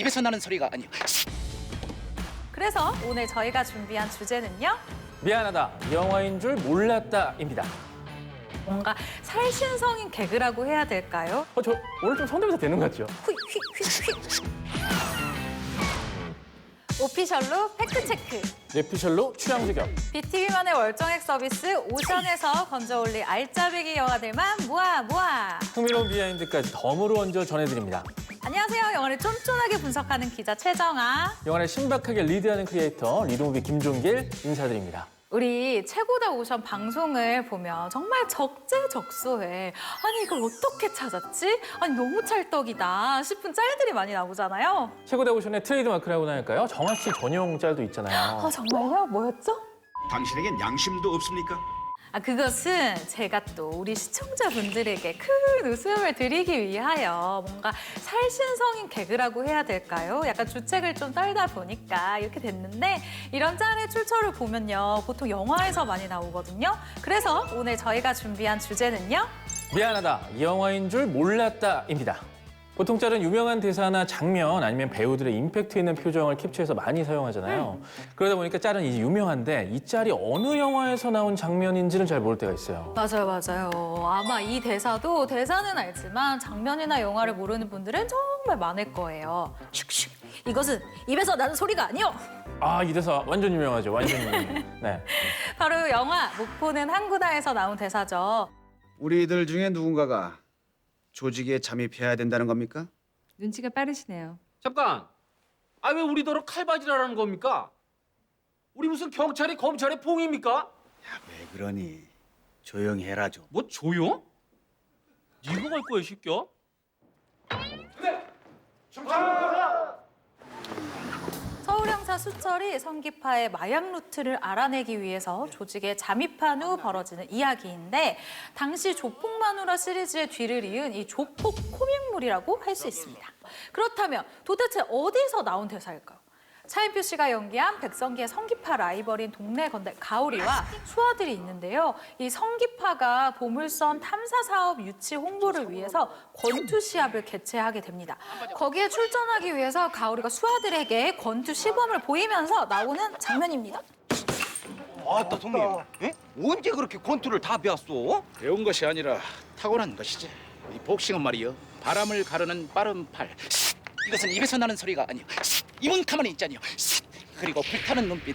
입에서 나는 소리가 아니요. 그래서 오늘 저희가 준비한 주제는요. 미안하다, 이 영화인 줄 몰랐다입니다. 뭔가 살신성인 개그라고 해야 될까요? 저 오늘 좀 성대모사 되는 것 같죠? 휙휙휙휙. 오피셜로 팩트체크. 뇌피셜로 취향 저격. BTV만의 월정액 서비스 오션에서 건져올린 알짜배기 영화들만 모아. 흥미로운 비하인드까지 덤으로 얹어 전해드립니다. 안녕하세요. 영화를 쫀쫀하게 분석하는 기자 최정아. 영화를 신박하게 리드하는 크리에이터 리드무비 김종길 인사드립니다. 우리 최고다 오션 방송을 보면 정말 적재적소해. 아니 이걸 어떻게 찾았지? 아니 너무 찰떡이다 싶은 짤들이 많이 나오잖아요. 최고다 오션의 트레이드마크라고나 할까요? 정아 씨 전용 짤도 있잖아요. 아 정말요? 뭐였죠? 당신에겐 양심도 없습니까? 그것은 제가 또 우리 시청자분들에게 큰 웃음을 드리기 위하여 뭔가 살신성인 개그라고 해야 될까요? 약간 주책을 좀 떨다 보니까 이렇게 됐는데 이런 짤의 출처를 보면요. 보통 영화에서 많이 나오거든요. 그래서 오늘 저희가 준비한 주제는요. 미안하다, 이 영화인 줄 몰랐다입니다. 보통 짤은 유명한 대사나 장면 아니면 배우들의 임팩트 있는 표정을 캡처해서 많이 사용하잖아요. 그러다 보니까 짤은 이제 유명한데 이 짤이 어느 영화에서 나온 장면인지는 잘 모를 때가 있어요. 맞아요. 아마 이 대사도 대사는 알지만 장면이나 영화를 모르는 분들은 정말 많을 거예요. 슉슉. 이것은 입에서 나는 소리가 아니요. 이 대사 완전 유명하죠, 완전 유명해요. 네. 바로 영화 목포는 항구다에서 나온 대사죠. 우리들 중에 누군가가 조직에 잠입해야 된다는 겁니까? 눈치가 빠르시네요. 잠깐! 왜 우리더러 칼바지라는 겁니까? 우리 무슨 경찰이 검찰의 봉입니까? 왜 그러니? 조용히 해라 좀. 뭐 조용? 네가 갈 거야, 시끼야? 서울형사 수철이 성기파의 마약 루트를 알아내기 위해서 조직에 잠입한 후 벌어지는 이야기인데 당시 조폭마누라 시리즈의 뒤를 이은 이 조폭 코믹물이라고 할 수 있습니다. 그렇다면 도대체 어디서 나온 대사일까요? 차인표 씨가 연기한 백성기의 성기파 라이벌인 동네 건달 가오리와 수아들이 있는데요. 이 성기파가 보물선 탐사 사업 유치 홍보를 위해서 권투 시합을 개최하게 됩니다. 거기에 출전하기 위해서 가오리가 수아들에게 권투 시범을 보이면서 나오는 장면입니다. 아따 동님, 예? 언제 그렇게 권투를 다 배웠어? 배운 것이 아니라 타고난 것이지. 이 복싱은 말이요, 바람을 가르는 빠른 팔. 이것은 입에서 나는 소리가 아니요. 입은 가만히 있잖요. 그리고 불타는 눈빛.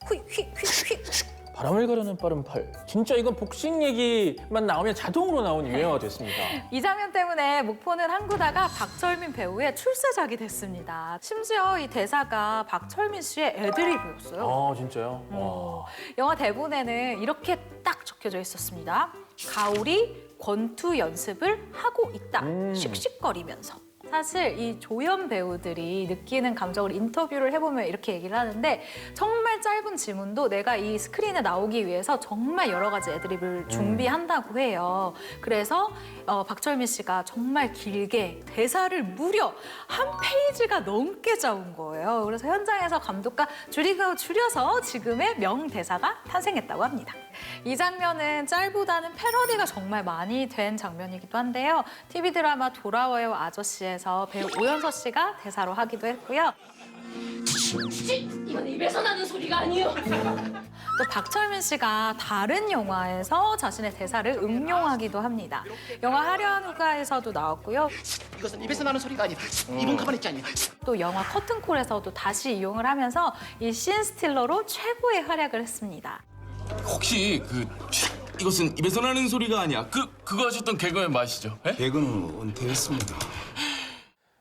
휙휙휙휙. 바람을 가르는 빠른 팔. 진짜 이건 복싱 얘기만 나오면 자동으로 나오는 유행어가 됐습니다. 이 장면 때문에 목포는 항구다가 박철민 배우의 출세작이 됐습니다. 심지어 이 대사가 박철민 씨의 애드리브였어요. 진짜요? 와. 영화 대본에는 이렇게 딱 적혀져 있었습니다. 가오리 권투 연습을 하고 있다. 씩씩거리면서. 사실 이 조연 배우들이 느끼는 감정을 인터뷰를 해보면 이렇게 얘기를 하는데 정말 짧은 지문도 내가 이 스크린에 나오기 위해서 정말 여러 가지 애드립을 준비한다고 해요. 그래서 박철민 씨가 정말 길게 대사를 무려 한 페이지가 넘게 짜온 거예요. 그래서 현장에서 감독과 줄여서 지금의 명대사가 탄생했다고 합니다. 이 장면은 짤보다는 패러디가 정말 많이 된 장면이기도 한데요. TV 드라마 돌아와요 아저씨에서 배우 오연서 씨가 대사로 하기도 했고요. 이건 입에서 나는 소리가 아니요. 또 박철민 씨가 다른 영화에서 자신의 대사를 응용하기도 합니다. 영화 화려한 후가에서도 나왔고요. 이것은 입에서 나는 소리가 아니요. 입은 가만히 있잖요. 또 영화 커튼콜에서도 다시 이용을 하면서 이 신 스틸러로 최고의 활약을 했습니다. 혹시 이것은 입에서 나는 소리가 아니야. 그거 하셨던 개그맨 맞으시죠? 예? 개그는 은퇴했습니다.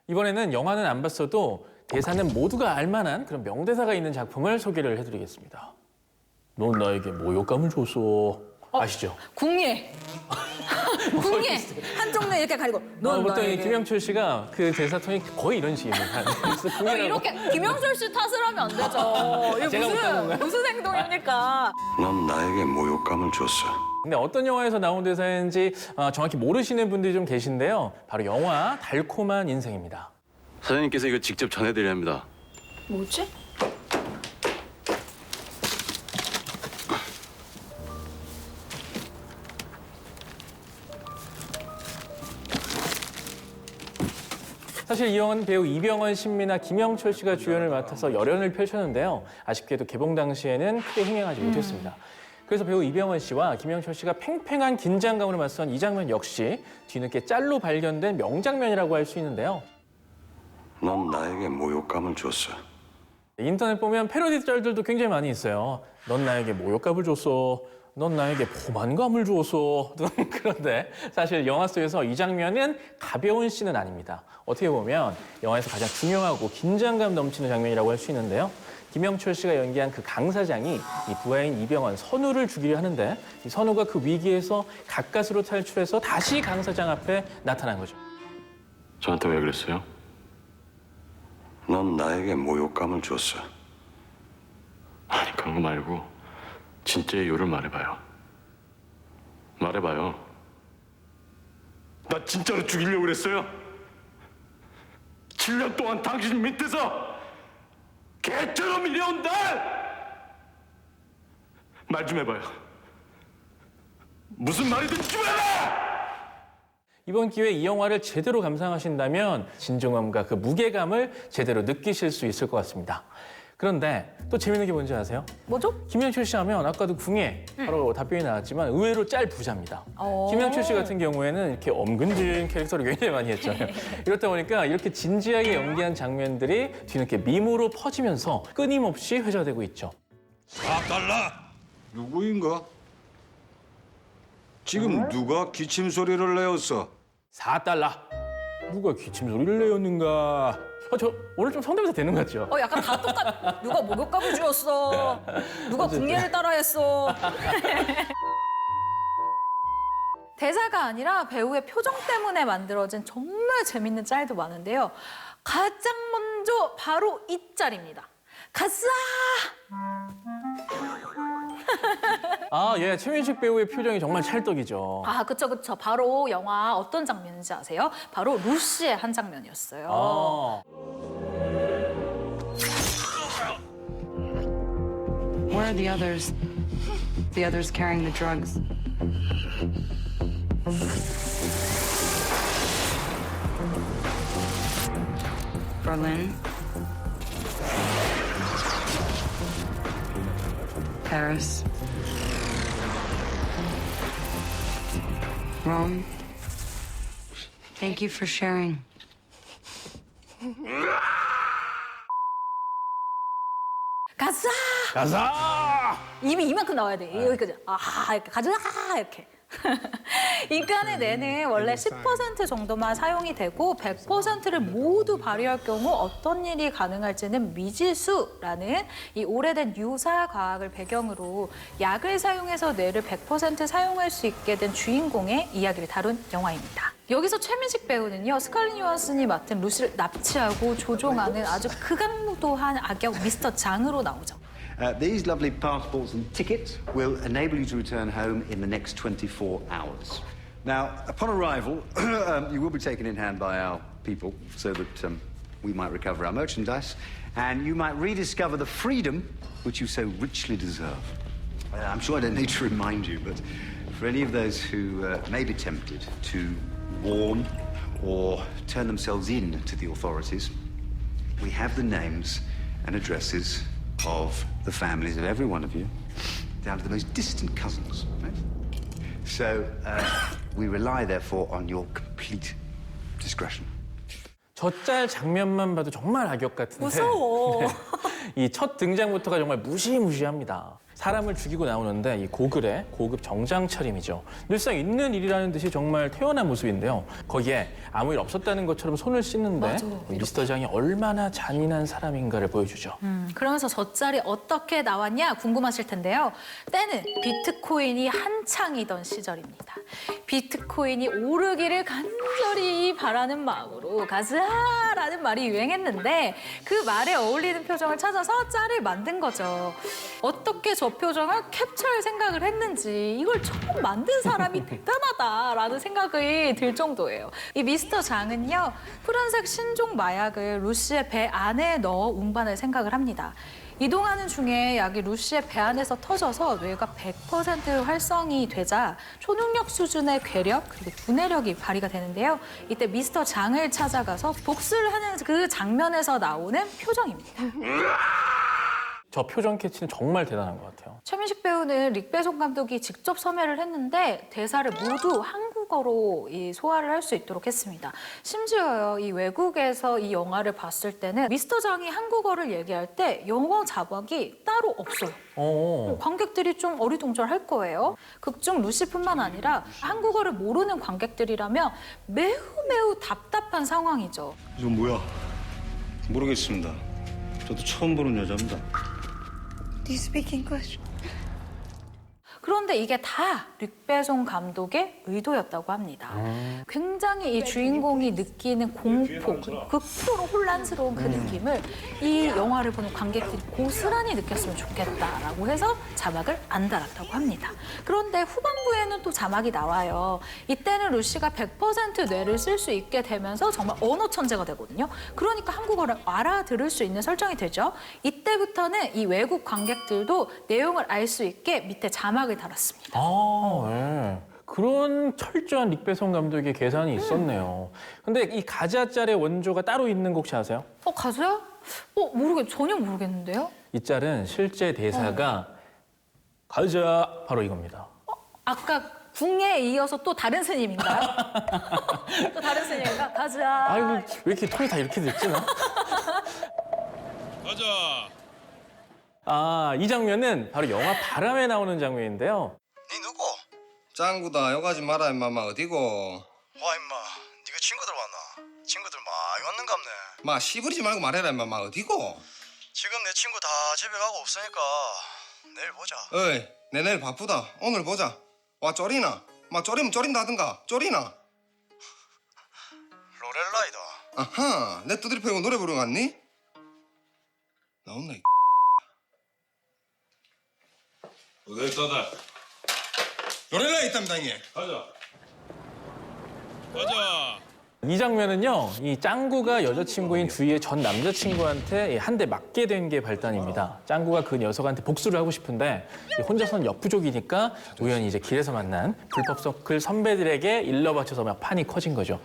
이번에는 영화는 안 봤어도 대사는 모두가 알만한 그런 명대사가 있는 작품을 소개를 해드리겠습니다. 넌 나에게 모욕감을 줬어. 아시죠? 궁예. 궁예. 한쪽 눈 이렇게 가리고 넌 보통 이 나에게. 김영철 씨가 그 대사 톤이 거의 이런 식입니다. 그래서 궁예라고. 이렇게 김영철 씨 탓을 하면 안 되죠. 이게 제가 못한 건가요? 무슨 행동입니까? 넌 나에게 모욕감을 줬어. 근데 어떤 영화에서 나온 대사인지 정확히 모르시는 분들이 좀 계신데요. 바로 영화 달콤한 인생입니다. 사장님께서 이거 직접 전해드려야 합니다. 뭐지? 사실 이 영화는 배우 이병헌, 신민아, 김영철 씨가 주연을 맡아서 열연을 펼쳤는데요. 아쉽게도 개봉 당시에는 크게 흥행하지 못했습니다. 그래서 배우 이병헌 씨와 김영철 씨가 팽팽한 긴장감으로 맞선 이 장면 역시 뒤늦게 짤로 발견된 명장면이라고 할 수 있는데요. 넌 나에게 모욕감을 줬어. 인터넷 보면 패러디 짤들도 굉장히 많이 있어요. 넌 나에게 모욕감을 줬어. 넌 나에게 포만감을 줬어. 그런데 사실 영화 속에서 이 장면은 가벼운 씬은 아닙니다. 어떻게 보면 영화에서 가장 중요하고 긴장감 넘치는 장면이라고 할 수 있는데요. 김영철 씨가 연기한 그 강 사장이 이 부하인 이병헌 선우를 죽이려 하는데 이 선우가 그 위기에서 가까스로 탈출해서 다시 강 사장 앞에 나타난 거죠. 저한테 왜 그랬어요? 넌 나에게 모욕감을 줬어. 아니 그런 거 말고 진짜 이유를 말해봐요. 말해봐요. 나 진짜로 죽이려고 그랬어요? 7년 동안 당신 밑에서 개처럼 일해온 날! 말 좀 해봐요. 무슨 말이든 좀 해라! 이번 기회에 이 영화를 제대로 감상하신다면 진중함과 그 무게감을 제대로 느끼실 수 있을 것 같습니다. 그런데 또 재밌는 게 뭔지 아세요? 뭐죠? 김영철 씨 하면 아까도 궁예 바로 답변이 나왔지만 의외로 짤 부자입니다. 김영철 씨 같은 경우에는 이렇게 엄근진 캐릭터를 굉장히 많이 했잖아요. 이렇다 보니까 이렇게 진지하게 연기한 장면들이 뒤늦게 밈으로 퍼지면서 끊임없이 회자되고 있죠. 4달러! 누구인가? 지금 누가 기침 소리를 내었어? 4달러. 누가 기침 소리를 내었는가? 저 오늘 좀 성대모사 되는 것 같죠? 약간 다 똑같. 누가 목욕감을 주었어. 누가 궁예를 따라했어. 대사가 아니라 배우의 표정 때문에 만들어진 정말 재밌는 짤도 많은데요. 가장 먼저 바로 이 짤입니다. 가자! 아, 예, 최민식 배우의 표정이 정말 찰떡이죠. 아, 그쵸. 바로 영화 어떤 장면인지 아세요? 바로 루시의 한 장면이었어요. 아. Where are the others? The others carrying the drugs. Berlin. Paris. Rome. Thank you for sharing. 가자! 가자! 입이 이만큼 나와야 돼. 여기까지. 이렇게 가자! 이렇게. 인간의 뇌는 원래 10% 정도만 사용이 되고 100%를 모두 발휘할 경우 어떤 일이 가능할지는 미지수라는 이 오래된 유사 과학을 배경으로 약을 사용해서 뇌를 100% 사용할 수 있게 된 주인공의 이야기를 다룬 영화입니다. 여기서 최민식 배우는요, 스칼렛 요한슨이 맡은 루시를 납치하고 조종하는 아주 극악무도한 악역 미스터 장으로 나오죠. These lovely passports and tickets will enable you to return home in the next 24 hours. Now, upon arrival, you will be taken in hand by our people so that we might recover our merchandise and you might rediscover the freedom which you so richly deserve. I'm sure I don't need to remind you, but for any of those who may be tempted to warn or turn themselves in to the authorities, we have the names and addresses of the families of every one of you, down to the most distant cousins. Right? So we rely, therefore, on your complete discretion. 저 짤 장면만 봐도 정말 악역 같은데. 무서워. 이 첫 등장부터가 정말 무시무시합니다. 사람을 죽이고 나오는데 이 고글의 고급 정장 차림이죠. 늘상 있는 일이라는 듯이 정말 태어난 모습인데요. 거기에 아무 일 없었다는 것처럼 손을 씻는데 맞아. 미스터 장이 얼마나 잔인한 사람인가를 보여주죠. 그러면서 저 짤이 어떻게 나왔냐 궁금하실 텐데요. 때는 비트코인이 한창이던 시절입니다. 비트코인이 오르기를 간절히 바라는 마음으로 가자라는 말이 유행했는데 그 말에 어울리는 표정을 찾아서 짤을 만든 거죠. 어떻게 저 표정을 캡처할 생각을 했는지 이걸 처음 만든 사람이 대단하다라는 생각이 들 정도예요. 이 미스터 장은요, 푸른색 신종 마약을 루시의 배 안에 넣어 운반할 생각을 합니다. 이동하는 중에 약이 루시의 배 안에서 터져서 뇌가 100% 활성이 되자 초능력 수준의 괴력 그리고 두뇌력이 발휘가 되는데요. 이때 미스터 장을 찾아가서 복수를 하는 그 장면에서 나오는 표정입니다. 저 표정 캐치는 정말 대단한 것 같아요. 최민식 배우는 릭배송 감독이 직접 섭외를 했는데 대사를 모두 한국어로 소화를 할 수 있도록 했습니다. 심지어요, 이 외국에서 이 영화를 봤을 때는 미스터 장이 한국어를 얘기할 때 영어 자막이 따로 없어요. 관객들이 좀 어리둥절할 거예요. 극중 루시뿐만 아니라 한국어를 모르는 관객들이라면 매우 답답한 상황이죠. 이건 뭐야? 모르겠습니다. 저도 처음 보는 여자입니다. Do you speak English? 그런데 이게 다 릭배송 감독의 의도였다고 합니다. 굉장히 이 주인공이 느끼는 공포, 극도로 혼란스러운 그 느낌을 이 영화를 보는 관객들이 고스란히 느꼈으면 좋겠다라고 해서 자막을 안 달았다고 합니다. 그런데 후반부에는 또 자막이 나와요. 이때는 루시가 100% 뇌를 쓸 수 있게 되면서 정말 언어 천재가 되거든요. 그러니까 한국어를 알아들을 수 있는 설정이 되죠. 이때부터는 이 외국 관객들도 내용을 알 수 있게 밑에 자막을 달았습니다. 네. 그런 철저한 릭배송 감독의 계산이 있었네요. 근데 이 가자 짤의 원조가 따로 있는 거 혹시 아세요? 가수요? 전혀 모르겠는데요? 이 짤은 실제 대사가 가자 바로 이겁니다. 아까 궁에 이어서 또 다른 스님인가요? 또 다른 스님인가? 가자. 아이고 왜 이렇게 톤이 다 이렇게 됐지 나? 가자. 이 장면은 바로 영화 바람에 나오는 장면인데요. 니 누구? 짱구다. 요가지 마라 임마. 어디고? 와 임마. 니가 친구들 왔나? 친구들 많이 왔는갑네. 마 씨부리지 말고 말해라 임마. 어디고? 지금 내 친구 다 집에 가고 없으니까 내일 보자. 어이 내 내일 바쁘다. 오늘 보자. 와 쪼리나? 마 쪼리면 쪼린다 하든가. 쪼리나? 로렐라이다. 아하. 내 두드리 패고 노래 부르러 갔니? 나온나 이 어디 있다다. 로렐라 있답니다 형님. 가자. 가자. 이 장면은요, 이 짱구가 여자친구인 주희의 전 남자친구한테 한 대 맞게 된 게 발단입니다. 짱구가 그 녀석한테 복수를 하고 싶은데 혼자서는 역부족이니까 우연히 이제 길에서 만난 불법 서클 선배들에게 일러 바쳐서 막 판이 커진 거죠.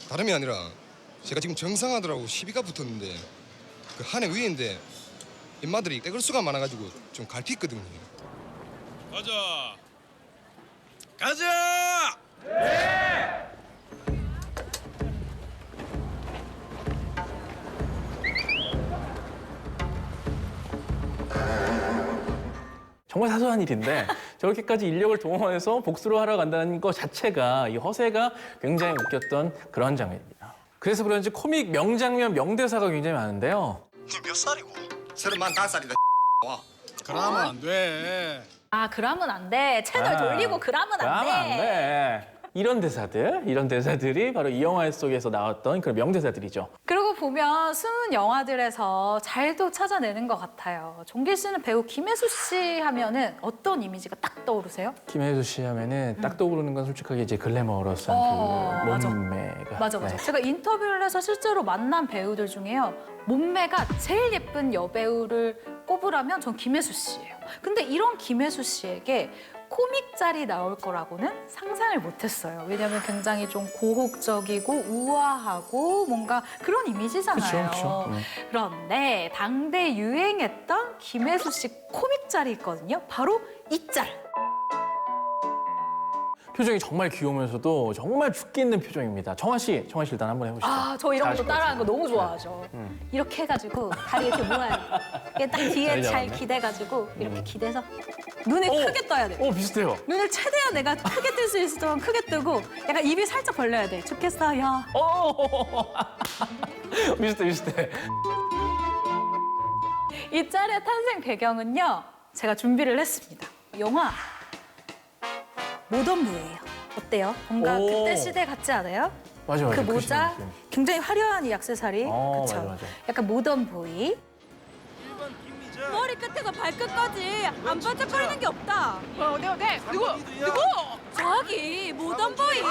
다름이 아니라 제가 지금 정상하더라고 시비가 붙었는데 그 한 해 위인데 인마들이 떼글 수가 많아가지고 좀 갈피 있거든요. 가자. 가자. 정말 사소한 일인데 저렇게까지 인력을 동원해서 복수를 하러 간다는 것 자체가 이 허세가 굉장히 웃겼던 그런 장면입니다. 그래서 그런지 코믹 명장면, 명대사가 굉장히 많은데요. 니 몇 살이고? 35살이다. 와. 그러면 안 돼. 그러면 안 돼. 채널 돌리고 그러면 안 돼. 그러면 안 돼. 이런 대사들이 바로 이 영화 속에서 나왔던 그런 명대사들이죠. 그러고 보면 숨은 영화들에서 잘도 찾아내는 것 같아요. 종길 씨는 배우 김혜수 씨 하면은 어떤 이미지가 딱 떠오르세요? 김혜수 씨 하면은 딱 떠오르는 건 솔직하게 이제 글래머러스한 그 맞아. 몸매가. 맞아. 네. 제가 인터뷰를 해서 실제로 만난 배우들 중에요. 몸매가 제일 예쁜 여배우를 꼽으라면 전 김혜수 씨예요. 근데 이런 김혜수 씨에게 코믹 짤이 나올 거라고는 상상을 못했어요. 왜냐하면 굉장히 좀 고혹적이고 우아하고 뭔가 그런 이미지잖아요. 그쵸. 그런데 당대 유행했던 김혜수 씨 코믹 짤이 있거든요. 바로 이 짤. 표정이 정말 귀여우면서도 정말 죽겠는 표정입니다. 정화 씨 일단 한번 해보시죠. 저 이런 것도 잘하실 것 따라하는 거 같습니다. 너무 좋아하죠. 이렇게 해가지고 다리 이렇게 모아야 돼. 이게 딱 뒤에 잘 잘 잡았네. 기대가지고 이렇게 기대서 눈을 크게 떠야 돼. 비슷해요. 눈을 최대한 내가 크게 뜰 수 있을 동안 크게 뜨고 약간 입이 살짝 벌려야 돼. 좋겠어요. 비슷해. 이 짤의 탄생 배경은요. 제가 준비를 했습니다. 영화 모던부예요. 어때요? 뭔가 오. 그때 시대 같지 않아요? 맞아. 그 모자, 굉장히 화려한 이 액세서리. 그쵸? 맞아. 약간 모던보이. 머리 끝에서 발끝까지 안 반짝거리는 게 없다. 어디? 누구? 저기 모던보이.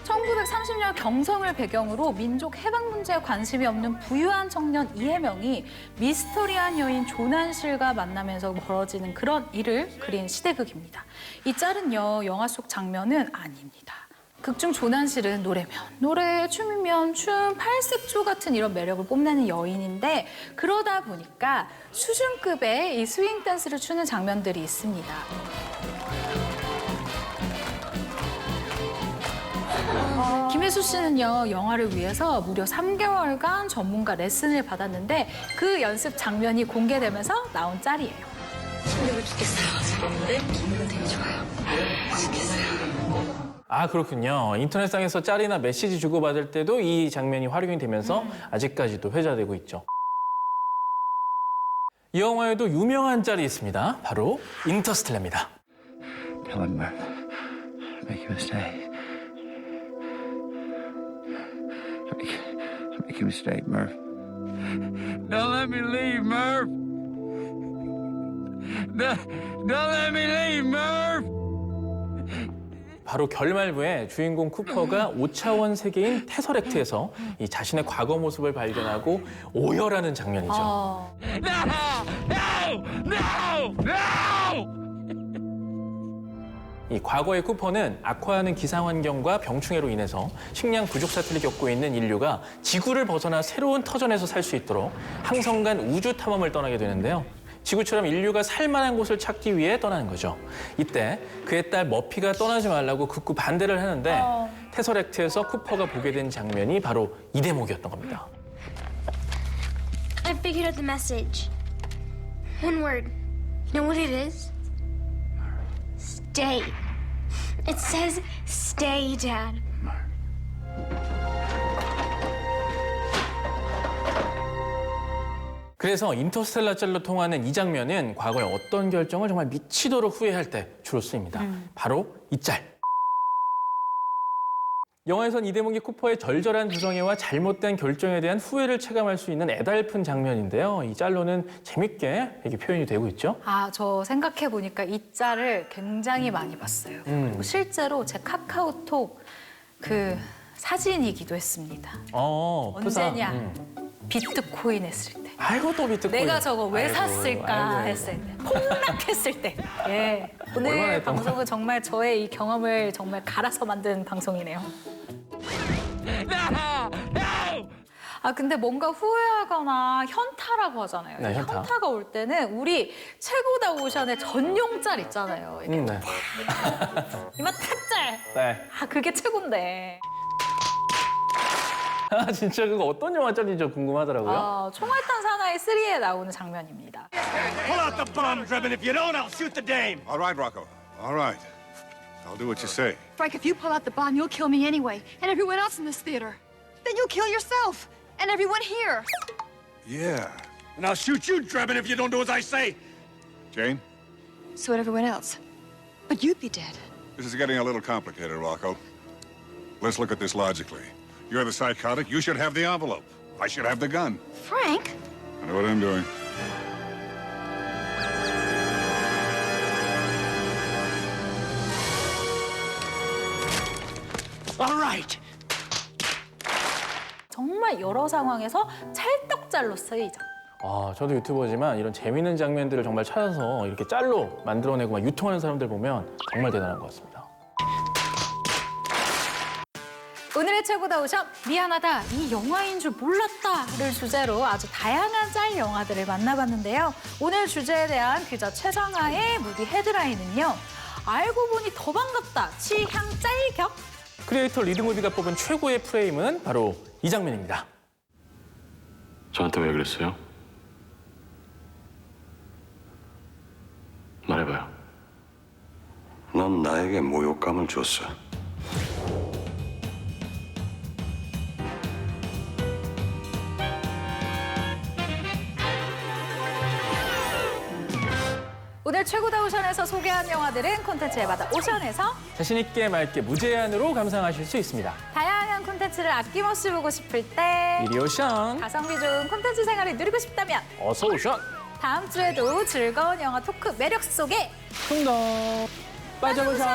1930년 신분이나 경성을 배경으로 민족 해방 문제에 관심이 없는 부유한 청년 이혜명이 미스터리한 여인 조난실과 만나면서 벌어지는 그런 일을 그린 시대극입니다. 이 짤은요, 영화 속 장면은 아닙니다. 극중 조난실은 노래면 노래, 춤이면 춤, 팔색조 같은 이런 매력을 뽐내는 여인인데 그러다 보니까 수준급의 이 스윙 댄스를 추는 장면들이 있습니다. 김혜수 씨는요, 영화를 위해서 무려 3개월간 전문가 레슨을 받았는데 그 연습 장면이 공개되면서 나온 짤이에요. 힘들어 죽겠어요. 기분은 되게 좋아요. 맛있겠어요. 아, 그렇군요. 인터넷상에서 짤이나 메시지 주고받을 때도 이 장면이 활용이 되면서 아직까지도 회자되고 있죠. 이 영화에도 유명한 짤이 있습니다. 바로 인터스텔라입니다. Come on, Murph. Make a mistake. Make a mistake, Murph. Don't let me leave, Murph. Don't let me leave, Murph. 바로 결말부에 주인공 쿠퍼가 5차원 세계인 테서렉트에서 이 자신의 과거 모습을 발견하고 오열하는 장면이죠. 이 과거의 쿠퍼는 악화하는 기상 환경과 병충해로 인해서 식량 부족 사태를 겪고 있는 인류가 지구를 벗어나 새로운 터전에서 살 수 있도록 항성간 우주 탐험을 떠나게 되는데요. 지구처럼 인류가 살만한 곳을 찾기 위해 떠나는 거죠. 이때 그의 딸 머피가 떠나지 말라고 극구 반대를 하는데 테서렉트에서 쿠퍼가 보게 된 장면이 바로 이 대목이었던 겁니다. I figured out the message. One word. You know what it is? Stay. It says stay, Dad. 그래서 인터스텔라 짤로 통하는 이 장면은 과거에 어떤 결정을 정말 미치도록 후회할 때 주로 쓰입니다. 바로 이 짤. 영화에선 이 대목이 쿠퍼의 절절한 부정애와 잘못된 결정에 대한 후회를 체감할 수 있는 애달픈 장면인데요. 이 짤로는 재밌게 이렇게 표현이 되고 있죠. 아, 저 생각해보니까 이 짤을 굉장히 많이 봤어요. 그리고 실제로 제 카카오톡 그 사진이기도 했습니다. 언제냐? 비트코인 했을 때. 아이고, 또 비트코인. 내가 저거 왜 아이고, 샀을까 아이고. 했을 때. 폭락했을 때. 예. 얼마나 오늘 했던 방송은 정말 저의 이 경험을 정말 갈아서 만든 방송이네요. 아, 근데 뭔가 후회하거나 현타라고 하잖아요. 네, 현타. 현타가 올 때는 우리 최고다 오션의 전용 짤 있잖아요. 이렇게 네. 이만 탁짤. 네. 아, 그게 최고인데. 아, 진짜 그거 어떤 영화 짤인지 궁금하더라고요. 총알탄 사나이 3에 나오는 장면입니다. Pull out the bomb, Drebin. If you don't, I'll shoot the dame. All right, Rocco. All right. I'll do what you say. Frank, if you pull out the bomb, you'll kill me anyway, and everyone else in this theater. Then you'll kill yourself, and everyone here. Yeah. And I'll shoot you, Drebin, if you don't do as I say. Jane, So would everyone else. But you'd be dead. this is getting a little complicated, Rocco. Let's look at this logically. You're the psychotic. You should have the envelope. I should have the gun. Frank? I know what I'm doing. All right. 정말 여러 상황에서 찰떡짤로 쓰이죠. 아, 저도 유튜버지만 이런 재미있는 장면들을 정말 찾아서 이렇게 짤로 만들어내고 막 유통하는 사람들 보면 정말 대단한 것 같습니다. 오늘의 최고다 오션 미안하다 이 영화인 줄 몰랐다를 주제로 아주 다양한 짤 영화들을 만나봤는데요. 오늘 주제에 대한 기자 최정아의 무비 헤드라인은요. 알고 보니 더 반갑다 취향 짤격. 크리에이터 리드무비가 뽑은 최고의 프레임은 바로 이 장면입니다. 저한테 왜 그랬어요? 말해봐요. 넌 나에게 모욕감을 줬어. 오늘 최고다 오션에서 소개한 영화들은 콘텐츠에마다 오션에서 자신 있게 맑게 무제한으로 감상하실 수 있습니다. 다양한 콘텐츠를 아낌없이 보고 싶을 때 이리 오션. 가성비 좋은 콘텐츠 생활을 누리고 싶다면 어서 오션. 다음 주에도 즐거운 영화 토크 매력 속에 퉁덩 빠져보션.